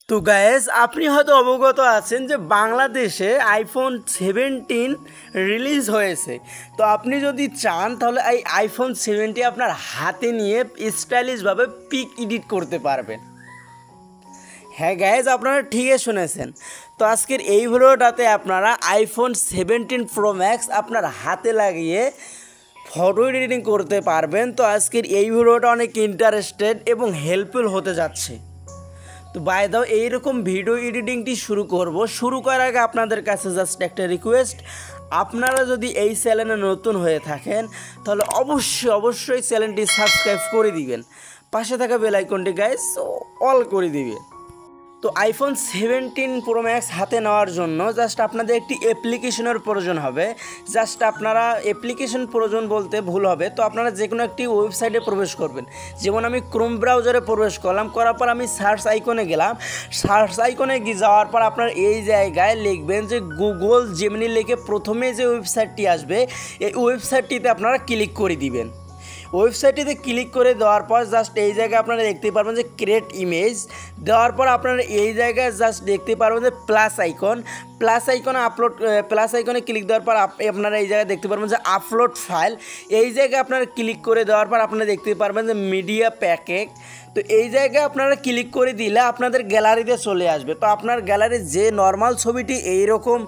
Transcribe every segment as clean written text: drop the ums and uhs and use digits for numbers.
তো গাইস আপনি হয়তো অবগত আছেন যে বাংলাদেশে আইফোন 17 রিলিজ হয়েছে। তো আপনি যদি চান তাহলে এই আইফোন 17 আপনার হাতে নিয়ে স্টাইলিশভাবে পিক এডিট করতে পারবেন। হ্যাঁ গাইজ, আপনারা ঠিকই শুনেছেন। তো আজকের এই ভিডিওটাতে আপনারা আইফোন 17 প্রো ম্যাক্স আপনার হাতে লাগিয়ে ফটো এডিটিং করতে পারবেন। তো আজকের এই ভিডিওটা অনেক ইন্টারেস্টেড এবং হেল্পফুল হতে যাচ্ছে। তো বাই দাও এইরকম ভিডিও এডিটিংটি শুরু করার আগে আপনাদের কাছে জাস্ট একটা রিকোয়েস্ট, আপনারা যদি এই চ্যানেলে নতুন হয়ে থাকেন তাহলে অবশ্যই চ্যানেলটি সাবস্ক্রাইব করে দিবেন, পাশে থাকা বেল আইকনটি গাইস অল করে দিবেন। তো আইফোন 17 প্রো ম্যাক্স হাতে নেওয়ার জন্য জাস্ট আপনাদের একটি অ্যাপ্লিকেশনের প্রয়োজন হবে। জাস্ট আপনারা অ্যাপ্লিকেশন প্রয়োজন বলতে ভুল হবে। তো আপনারা যে কোনো একটি ওয়েবসাইটে প্রবেশ করবেন। যেমন আমি ক্রোম ব্রাউজারে প্রবেশ করলাম, করার পর আমি সার্চ আইকনে গেলাম। সার্চ আইকনে যাওয়ার পর আপনার এই জায়গায় লিখবেন যে গুগল জেমিনি লিখে প্রথমে যে ওয়েবসাইটটি আসবে এই ওয়েবসাইটটিতে আপনারা ক্লিক করে দিবেন। ওয়েবসাইটটিতে ক্লিক করে দেওয়ার পর জাস্ট এই জায়গায় আপনারা দেখতে পারবেন যে ক্রিয়েট ইমেজ দেওয়ার পর আপনারা এই জায়গায় জাস্ট দেখতে পারবেন যে প্লাস আইকনে ক্লিক দেওয়ার পর আপনারা এই জায়গায় দেখতে পারবেন যে আপলোড ফাইল। এই জায়গায় আপনারা ক্লিক করে দেওয়ার পর আপনারা দেখতে পারবেন যে মিডিয়া প্যাকেজ। তো এই জায়গায় আপনারা ক্লিক করে দিলে আপনাদের গ্যালারিতে চলে আসবে। তো আপনার গ্যালারি যে নর্মাল ছবিটি এইরকম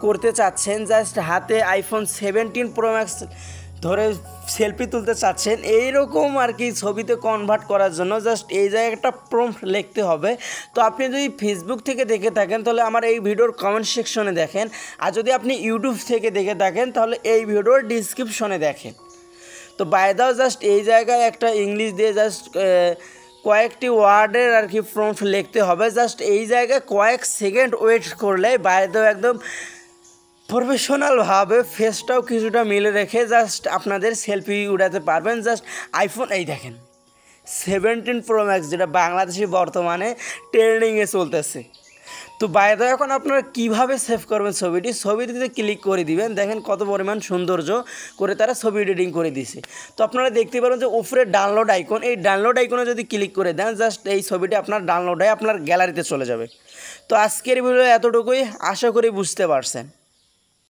করতে চাচ্ছেন, জাস্ট হাতে আইফোন 17 প্রো ম্যাক্স ধরে সেলফি তুলতে চাচ্ছেন, এইরকম আর কি ছবিতে কনভার্ট করার জন্য জাস্ট এই জায়গায় একটা প্রম্পট লিখতে হবে। তো আপনি যদি ফেসবুক থেকে দেখে থাকেন তাহলে আমার এই ভিডিওর কমেন্ট সেকশনে দেখেন, আর যদি আপনি ইউটিউব থেকে দেখে থাকেন তাহলে এই ভিডিওর ডিসক্রিপশনে দেখেন। তো বাই দাও জাস্ট এই জায়গায় একটা ইংলিশ দিয়ে জাস্ট কয়েকটি ওয়ার্ডের আর কি প্রম্পট লিখতে হবে। জাস্ট এই জায়গায় কয়েক সেকেন্ড ওয়েট করলে বাই দাও একদম প্রফেশনালভাবে ফেসটাও কিছুটা মিলে রেখে জাস্ট আপনাদের সেলফি উঠাতে পারবেন। জাস্ট আইফোন এই দেখেন 17 প্রো ম্যাক্স, যেটা বাংলাদেশে বর্তমানে ট্রেন্ডিংয়ে চলতেছে। তো বাইরে এখন আপনারা কীভাবে সেভ করবেন ছবিটিতে ক্লিক করে দিবেন। দেখেন কত পরিমাণ সৌন্দর্য করে তারা ছবি এডিটিং করে দিছে। তো আপনারা দেখতে পারেন যে উপরে ডাউনলোড আইকন, এই ডাউনলোড আইকনে যদি ক্লিক করে দেন জাস্ট এই ছবিটি আপনার ডাউনলোড হয়ে আপনার গ্যালারিতে চলে যাবে। তো আজকের ভিডিও এতটুকুই, আশা করি বুঝতে পারছেন।